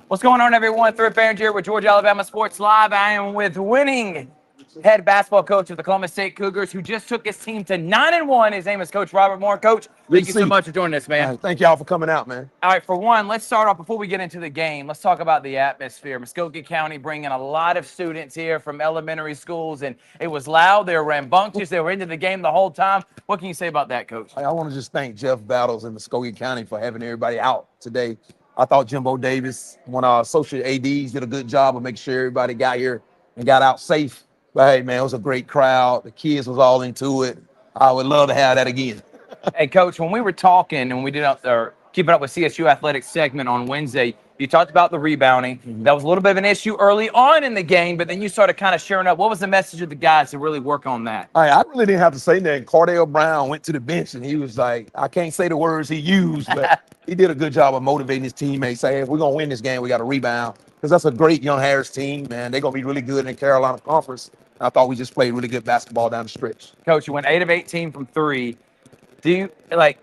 What's going on, everyone? Thrift Barringer with Georgia Alabama Sports Live. I am with winning head basketball coach of the Columbus State Cougars, who just took his team to 9-1. His name is Coach Robert Moore. Coach, thank you so much for joining us, man. All right, thank y'all for coming out, man. All right, for one, let's start off before we get into the game. Let's talk about the atmosphere. Muscogee County bringing a lot of students here from elementary schools, and it was loud. They were rambunctious. They were into the game the whole time. What can you say about that, Coach? I want to just thank Jeff Battles and Muscogee County for having everybody out today. I thought Jimbo Davis, one of our associate ADs, did a good job of making sure everybody got here and got out safe. But hey, man, it was a great crowd. The kids was all into it. I would love to have that again. Hey, Coach, when we were talking and we did our Keeping Up with CSU Athletics segment on Wednesday, you talked about the rebounding. That was a little bit of an issue early on in the game, but then you started kind of sharing up. What was the message of the guys to really work on that? All right, I really didn't have to say that. Cardale Brown went to the bench and he was like, I can't say the words he used, but he did a good job of motivating his teammates. Say, hey, if we're going to win this game, we got to rebound. Because that's a great Young Harris team, man. They're going to be really good in the Carolina Conference. I thought we just played really good basketball down the stretch. Coach, you went 8 of 18 from three. Do you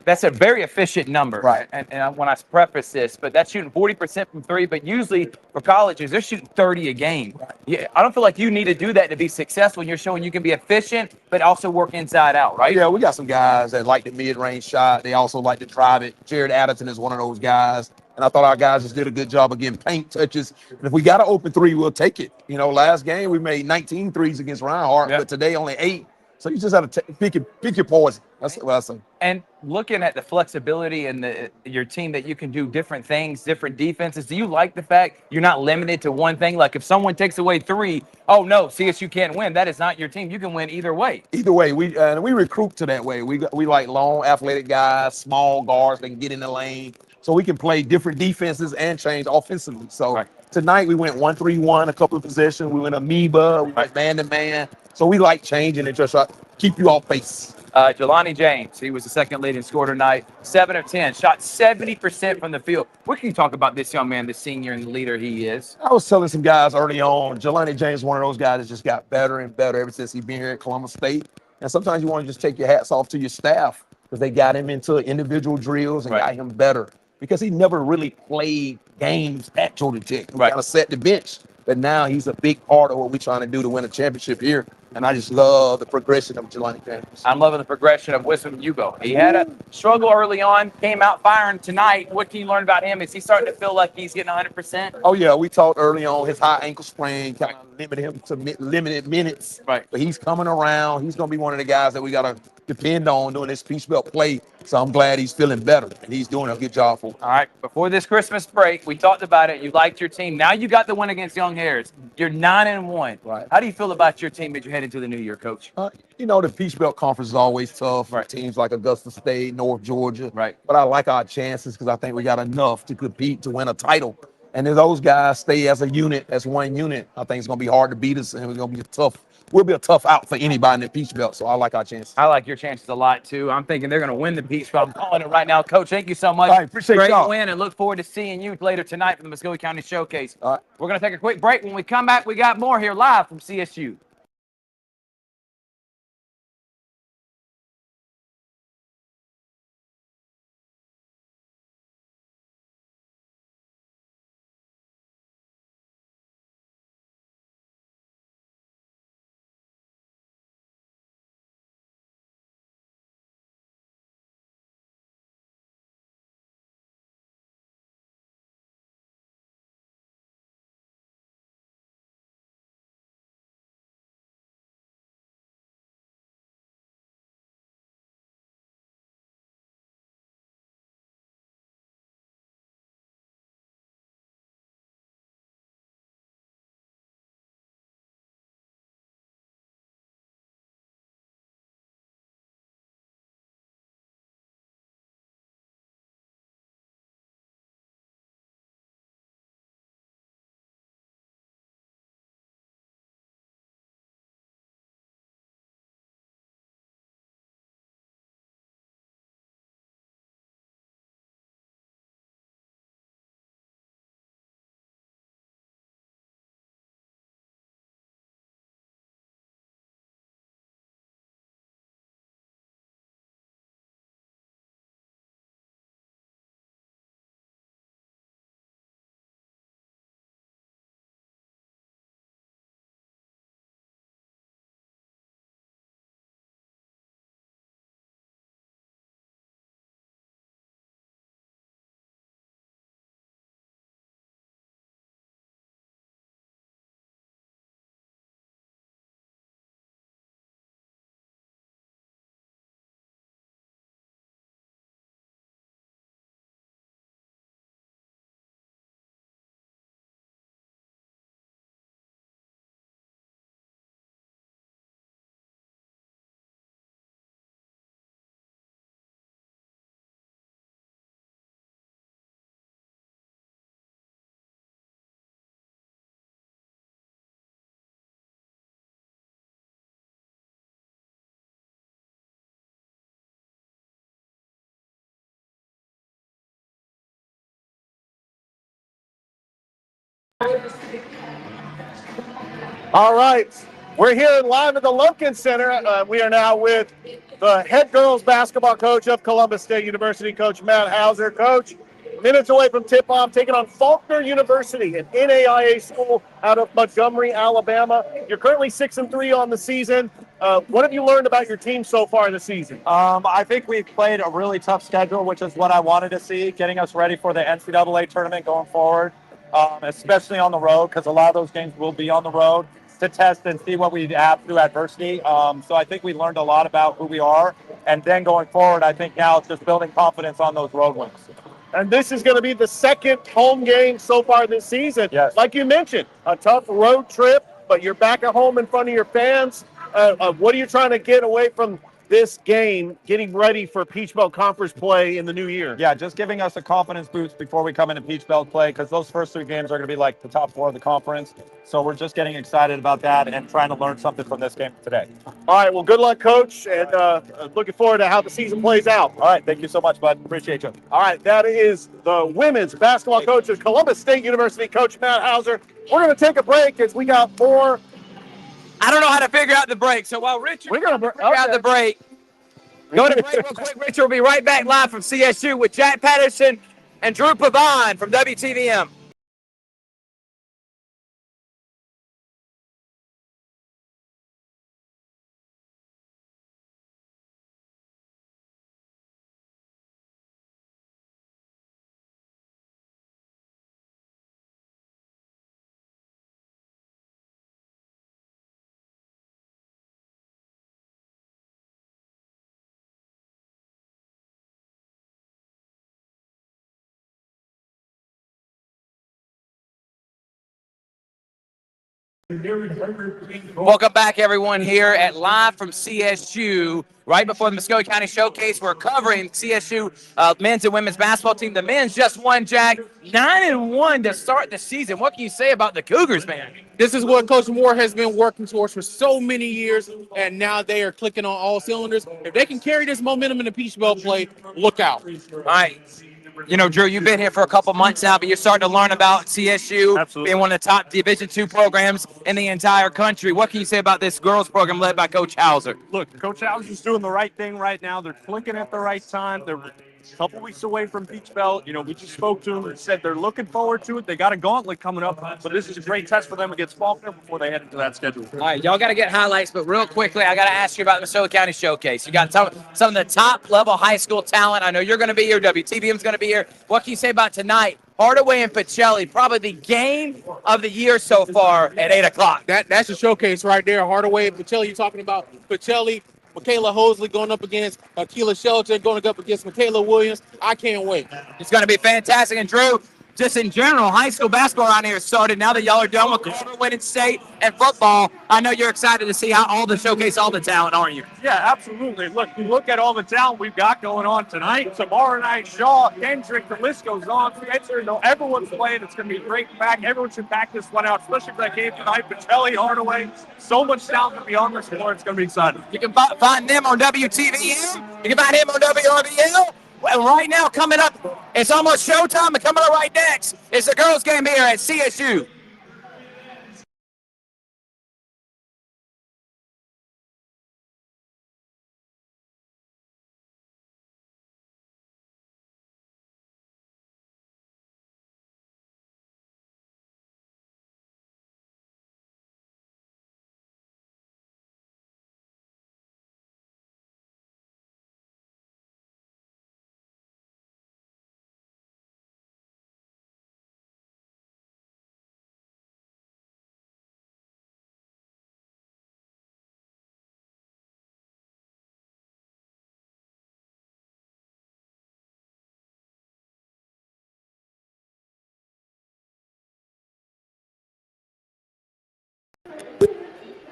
that's a very efficient number, Right? And when I preface this, but that's shooting 40% from three. But usually for colleges, they're shooting 30 a game. Right. Yeah, I don't feel like you need to do that to be successful. You're showing you can be efficient, but also work inside out, right? Yeah, we got some guys that like the mid-range shot. They also like to drive it. Jared Addison is one of those guys. And I thought our guys just did a good job of getting paint touches. And if we got an open three, we'll take it. You know, last game we made 19 threes against Reinhardt, but today only 8. So you just have to pick your poison. That's what I say. And looking at the flexibility and your team that you can do different things, different defenses, do you like the fact you're not limited to one thing? Like if someone takes away three, oh no, CSU can't win. That is not your team. You can win either way. Either way, we recruit to that way. We like long, athletic guys, small guards that can get in the lane, so we can play different defenses and change offensively. So tonight we went 1-3-1, a couple of possessions. We went amoeba, we went man to man. So we like changing and just keep you off base. Jelani James, he was the second leading scorer tonight. 7 of 10, shot 70% from the field. What can you talk about this young man, the senior and the leader he is? I was telling some guys early on, Jelani James, one of those guys that just got better and better ever since he's been here at Columbus State. And sometimes you want to just take your hats off to your staff because they got him into individual drills and got him better because he never really played games at Georgia Tech. He kind of set the bench. But now he's a big part of what we're trying to do to win a championship here. And I just love the progression of Jelani James. I'm loving the progression of Wisdom Hugo. He had a struggle early on, came out firing tonight. What can you learn about him? Is he starting to feel like he's getting 100%? Oh, yeah. We talked early on his high ankle sprain kind of limited him to limited minutes. Right. But he's coming around. He's going to be one of the guys that we got to depend on doing this Peach Belt play. So I'm glad he's feeling better, and he's doing a good job for us. All right, before this Christmas break, we talked about it. You liked your team. Now you got the win against Young Harris. You're 9-1. Right. How do you feel about your team as you head into the new year, Coach? You know, the Peach Belt Conference is always tough for teams like Augusta State, North Georgia. Right. But I like our chances because I think we got enough to compete to win a title. And if those guys stay as a unit, as one unit, I think it's going to be hard to beat us, and we're going to be tough. We'll be a tough out for anybody in the Peach Belt, so I like our chances. I like your chances a lot, too. I'm thinking they're going to win the Peach Belt. I'm calling it right now. Coach, thank you so much. All right, appreciate y'all. Great win, and look forward to seeing you later tonight for the Muscogee County Showcase. All right. We're going to take a quick break. When we come back, we got more here live from CSU. All right. We're here live at the Lumpkin Center. We are now with the head girls basketball coach of Columbus State University, Coach Matt Hauser. Coach, minutes away from tip-off, taking on Faulkner University, an NAIA school out of Montgomery, Alabama. You're currently 6-3 on the season. What have you learned about your team so far this season? I think we've played a really tough schedule, which is what I wanted to see, getting us ready for the NCAA tournament going forward, especially on the road, because a lot of those games will be on the road to test and see what we have through adversity. So I think we learned a lot about who we are. And then going forward, I think now it's just building confidence on those road wins. And this is going to be the second home game so far this season. Yes. Like you mentioned, a tough road trip, but you're back at home in front of your fans. What are you trying to get away from this game, getting ready for Peach Belt Conference play in the new year? Yeah, just giving us a confidence boost before we come into Peach Belt play, because those first 3 games are going to be like the top 4 of the conference. So we're just getting excited about that and trying to learn something from this game today. All right, well, good luck, Coach, and looking forward to how the season plays out. All right, thank you so much, bud. Appreciate you. All right, that is the women's basketball coach of Columbus State University, Coach Matt Hauser. We're going to take a break as we got more. I don't know how to figure out the break. So while Richard We're gonna figure out the break, go to break real quick. Richard will be right back live from CSU with Jack Patterson and Drew Pavon from WTVM. Welcome back, everyone, here at Live from CSU. Right before the Muscogee County Showcase, we're covering CSU men's and women's basketball team. The men's just won, Jack, 9-1 to start the season. What can you say about the Cougars, man? This is what Coach Moore has been working towards for so many years, and now they are clicking on all cylinders. If they can carry this momentum in the Peach Belt play, look out. All right. You know, Drew, you've been here for a couple months now, but you're starting to learn about CSU Absolutely. being one of the top Division II programs in the entire country. What can you say about this girls program led by Coach Hauser? Look, Coach Hauser's doing the right thing right now. They're clicking at the right time. They're a couple weeks away from Peach Belt. You know, we just spoke to them and said they're looking forward to it. They got a gauntlet coming up, but this is a great test for them against Faulkner before they head into that schedule. All right, y'all got to get highlights, but real quickly, I got to ask you about the Muscogee County Showcase. You got some of the top-level high school talent. I know you're going to be here. WTVM's going to be here. What can you say about tonight? Hardaway and Pacelli, probably the game of the year so far at 8 o'clock. That's a showcase right there. Hardaway and Pacelli, you're talking about Pacelli, Michaela Hosley going up against Keela Shelton, going up against Michaela Williams. I can't wait. It's going to be fantastic. And Drew, just in general, high school basketball around here started. Now that y'all are done with quarter-winning state and football, I know you're excited to see how all the showcase all the talent, aren't you? Yeah, absolutely. Look at all the talent we've got going on tonight. Tomorrow night, Shaw, Kendrick, the list goes on. Spencer, everyone's playing. It's going to be a great back. Everyone should back this one out, especially for that game tonight. Pacelli, Hardaway, so much talent to be on this floor. It's going to be exciting. You can find them on WTVM. You can find him on WRBL. Well, right now, coming up, it's almost showtime, and coming up right next, it's the girls' game here at CSU.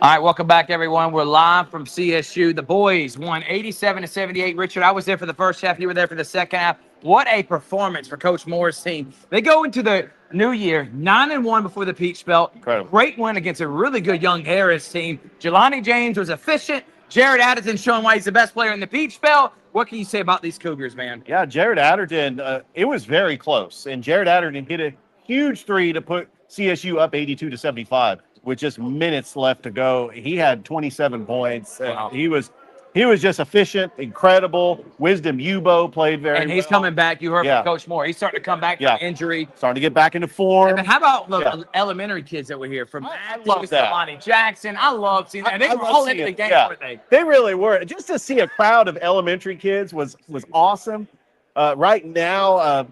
All right, welcome back, everyone. We're live from CSU. The boys won 87-78. Richard, I was there for the first half. You were there for the second half. What a performance for Coach Moore's team. They go into the new year 9-1 before the Peach Belt. Incredible. Great win against a really good young Harris team. Jelani James was efficient. Jared Addison showing why he's the best player in the Peach Belt. What can you say about these Cougars, man? Yeah, Jared Adderton, it was very close. And Jared Adderton hit a huge three to put CSU up 82-75. with just minutes left to go. He had 27 points. Wow. He was just efficient, incredible. Wisdom Ubo played very And he's well. coming back. You heard Yeah. from Coach Moore. He's starting to come back Yeah. from injury. Starting to get back into form. And how about the Yeah. elementary kids that were here from I Matthews love to that. Lonnie Jackson? I love seeing that. And they I were love all seeing into the it. game, Yeah. weren't they? They really were. Just to see a crowd of elementary kids was awesome. Right now,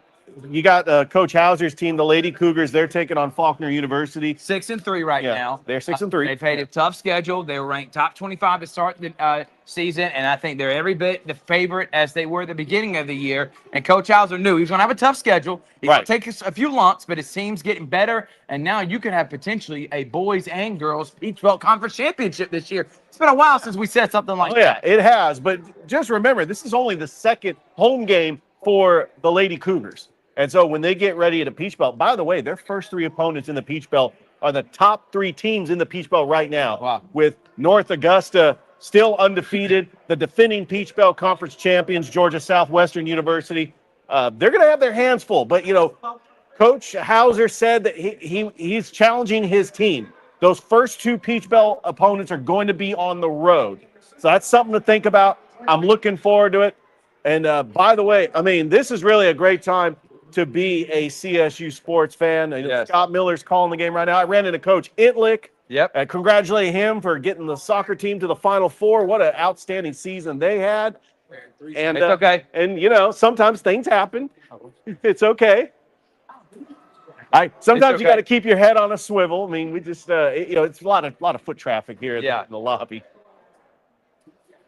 you got Coach Hauser's team, the Lady Cougars. They're taking on Faulkner University. 6-3 right Yeah, now. they're 6-3. They've had a tough schedule. They were ranked top 25 to start the season, and I think they're every bit the favorite as they were at the beginning of the year. And Coach Hauser knew he was going to have a tough schedule. He's going to take a few lumps, but his team's getting better, and now you can have potentially a boys and girls Peach Belt Conference championship this year. It's been a while since we said something like Yeah, that. it has. But just remember, this is only the second home game for the Lady Cougars. And so when they get ready at a Peach Belt, by the way, their first three opponents in the Peach Belt are the top three teams in the Peach Belt right now. Wow. With North Augusta still undefeated, the defending Peach Belt Conference champions, Georgia Southwestern University. They're going to have their hands full. But, Coach Hauser said that he's challenging his team. Those first two Peach Belt opponents are going to be on the road. So that's something to think about. I'm looking forward to it. And by the way, I mean, this is really a great time to be a CSU sports fan. Yes. Scott Miller's calling the game right now. I ran into Coach Itlick. Yep. And congratulate him for getting the soccer team to the Final Four. What an outstanding season they had. And It's okay. And sometimes things happen. It's okay. Sometimes you okay. got to keep your head on a swivel. I mean, we just it's a lot of foot traffic here in the lobby.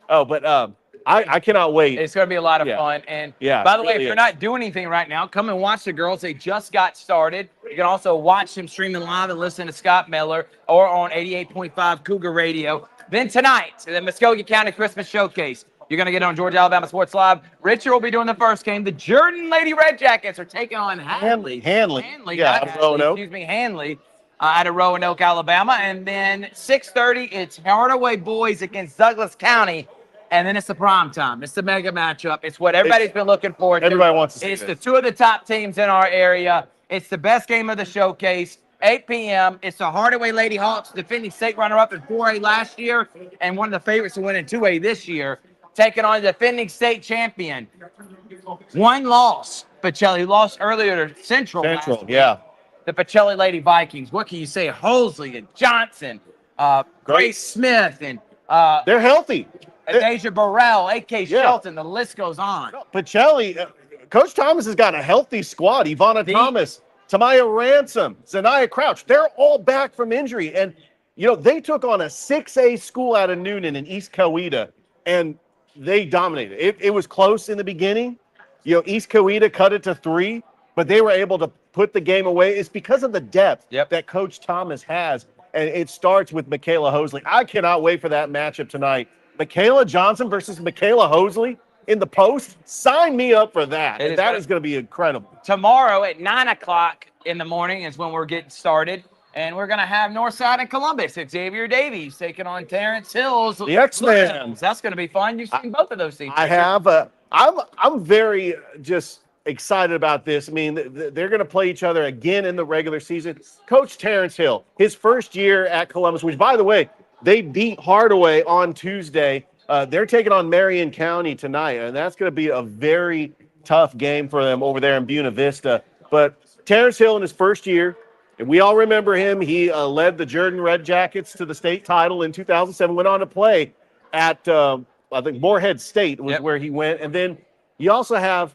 Oh, but I cannot wait. It's going to be a lot of Yeah. fun. And Yeah, by the way, really if you're is. not doing anything right now, come and watch the girls. They just got started. You can also watch them streaming live and listen to Scott Miller or on 88.5 Cougar Radio. Then tonight, the Muscogee County Christmas Showcase. You're going to get on Georgia Alabama Sports Live. Richard will be doing the first game. The Jordan Lady Red Jackets are taking on Hanley. Hanley. Yeah, not out of Hadley, Roanoke. excuse me, Hanley. Out of Roanoke, Alabama. And then 6:30, it's Hardaway Boys against Douglas County. And then it's the prime time. It's the mega matchup. It's what everybody's been looking forward to. Everybody wants to see It's this. the two of the top teams in our area. It's the best game of the showcase. 8 p.m. It's the Hardaway Lady Hawks, defending state runner-up in 4A last year and one of the favorites to win in 2A this year, taking on the defending state champion. One loss. Pacelli lost earlier to Central. last week. Yeah. The Pacelli Lady Vikings. What can you say? Hosley and Johnson, Grace Smith, and They're healthy. Deja Burrell, A.K. Yeah. Shelton. The list goes on. Pacelli, Coach Thomas has got a healthy squad. Ivana Thomas, Tamaya Ransom, Zanaya Crouch. They're all back from injury. And, they took on a 6A school out of Noonan in East Coweta, and they dominated. It was close in the beginning. East Coweta cut it to 3, but they were able to put the game away. It's because of the depth that Coach Thomas has. And it starts with Michaela Hosley. I cannot wait for that matchup tonight. Michaela Johnson versus Michaela Hosley in the post. Sign me up for that. That is going to be incredible. Tomorrow at 9 o'clock in the morning is when we're getting started. And we're going to have Northside and Columbus. Xavier Davies taking on Terrence Hills. The X-Men. That's going to be fun. You've seen both of those teams. I have. I'm very just excited about this. I mean, they're going to play each other again in the regular season. Coach Terrence Hill, his first year at Columbus, which, by the way, they beat Hardaway on Tuesday. They're taking on Marion County tonight, and that's going to be a very tough game for them over there in Buena Vista. But Terrence Hill in his first year, and we all remember him. He led the Jordan Red Jackets to the state title in 2007, went on to play at, I think, Morehead State was where he went. And then you also have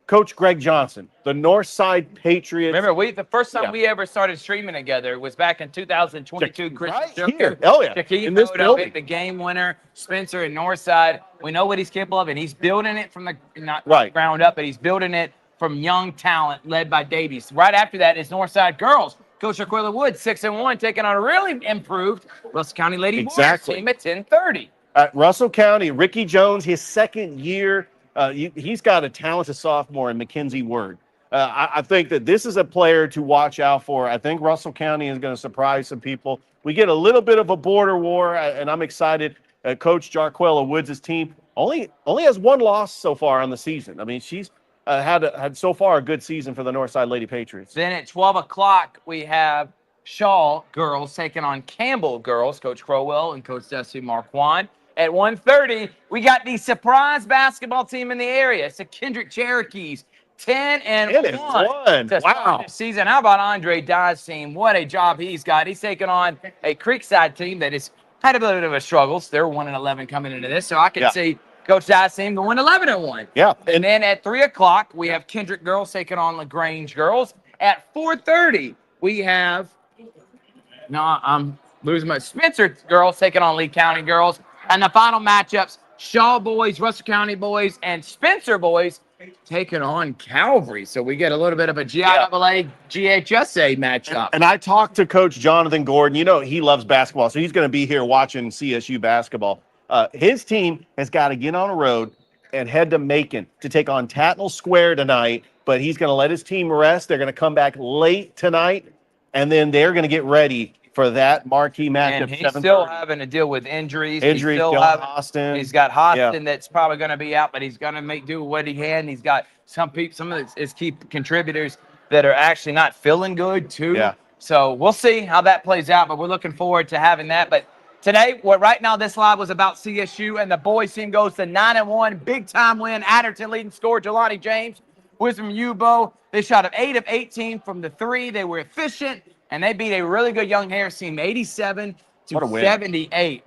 Coach Greg Johnson, the Northside Patriots. Remember, the first time we ever started streaming together was back in 2022. Right here. Oh, yeah. In this building. The game winner, Spencer in Northside. We know what he's capable of, and he's building it from the ground up, but he's building it from young talent led by Davies. Right after that is Northside Girls. Coach Aquila Wood, 6-1, taking on a really improved Russell County Lady Boys team at 10:30. Russell County, Ricky Jones, his second year. He's got a talented sophomore in Mackenzie Word. I think that this is a player to watch out for. I think Russell County is going to surprise some people. We get a little bit of a border war, and I'm excited. Coach Jarquella Woods' team only has one loss so far on the season. I mean, she's had so far a good season for the Northside Lady Patriots. Then at 12 o'clock, we have Shaw girls taking on Campbell girls, Coach Crowell and Coach Dusty Marquand. At 1:30, we got the surprise basketball team in the area. It's the Kendrick Cherokees, 10-1 to start Wow. this season. How about Andre Dye's team? What a job he's got. He's taking on a Creekside team that has had a bit of a struggles. They're 1-11 coming into this, so I can see Coach Dye's team going 11-1. Yeah. And then at 3 o'clock, we have Kendrick girls taking on LaGrange girls. At 4:30, we have I'm losing my Spencer girls taking on Lee County girls. And the final matchups, Shaw boys, Russell County boys, and Spencer boys taking on Calvary. So we get a little bit of a GIAA, GHSA matchup. And I talked to Coach Jonathan Gordon. You know, he loves basketball, so he's going to be here watching CSU basketball. His team has got to get on a road and head to Macon to take on Tatnall Square tonight, but he's going to let his team rest. They're going to come back late tonight, and then they're going to get ready for that marquee matchup. And he's still having to deal with injuries. Injuries, Austin. He's got Austin Yeah. that's probably going to be out, but he's going to make do with what he had. And he's got some of his key contributors that are actually not feeling good too. Yeah. So we'll see how that plays out, but we're looking forward to having that. But today, right now, this live was about CSU, and the boys team goes to 9-1, big time win. Adderton leading scorer Jelani James was from UBO. They shot of 8 of 18 from the three. They were efficient. And they beat a really good Young Harris team, 87-78.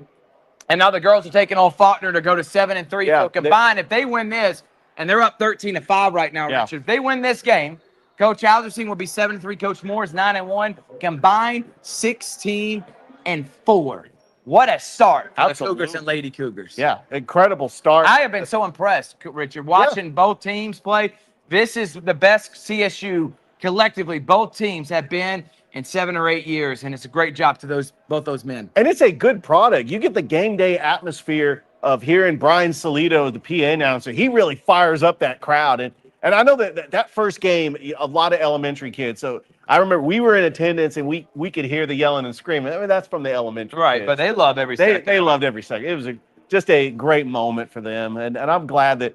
And now the girls are taking on Faulkner to go to 7-3. Yeah, So combined, if they win this, and they're up 13-5 right now, Yeah. Richard. If they win this game, Coach Hauser's team will be 7-3. Coach Moore's 9-1. Combined 16-4. What a start for the Absolutely. Cougars and Lady Cougars. Yeah, incredible start. I have been so impressed, Richard, watching both teams play. This is the best CSU collectively. Both teams have been in 7 or 8 years, and it's a great job to both those men. And it's a good product. You get the game day atmosphere of hearing Brian Salido, the PA announcer. He really fires up that crowd. And I know that first game, a lot of elementary kids. So I remember we were in attendance, and we could hear the yelling and screaming. I mean, that's from the elementary Right, kids. but they love every second. They loved every second. It was just a great moment for them. And I'm glad that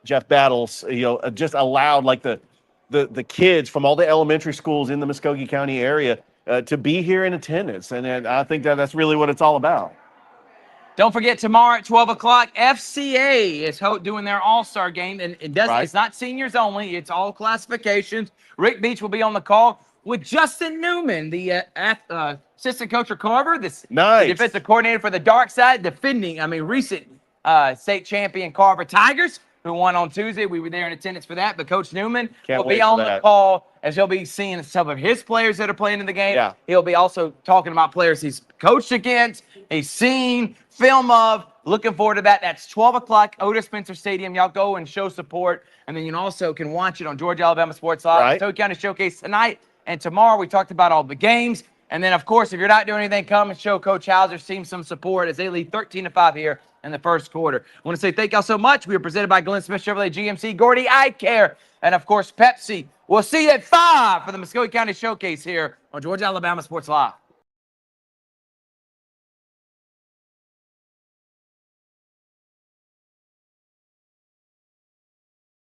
Jeff Battles, just allowed like the kids from all the elementary schools in the Muscogee County area to be here in attendance. And I think that's really what it's all about. Don't forget, tomorrow at 12 o'clock, FCA is doing their all-star game. And it's not seniors only. It's all classifications. Rick Beach will be on the call with Justin Newman, the assistant coach for Carver, the defensive coordinator for the dark side, recent state champion Carver Tigers, who won on Tuesday. We were there in attendance for that. But Coach Newman will be on the call as he'll be seeing some of his players that are playing in the game. Yeah. He'll be also talking about players he's coached against, he's seen film of. Looking forward to that. That's 12 o'clock, Otis Spencer Stadium. Y'all go and show support. And then you also can watch it on Georgia Alabama Sports Live. Right. Muscogee County Showcase tonight and tomorrow. We talked about all the games. And then, of course, if you're not doing anything, come and show Coach Hauser's team some support as they lead 13-5 here in the first quarter. I want to say thank y'all so much. We are presented by Glenn Smith Chevrolet GMC, Gordy Eye Care, and, of course, Pepsi. We'll see you at 5 for the Muscogee County Showcase here on Georgia Alabama Sports Live.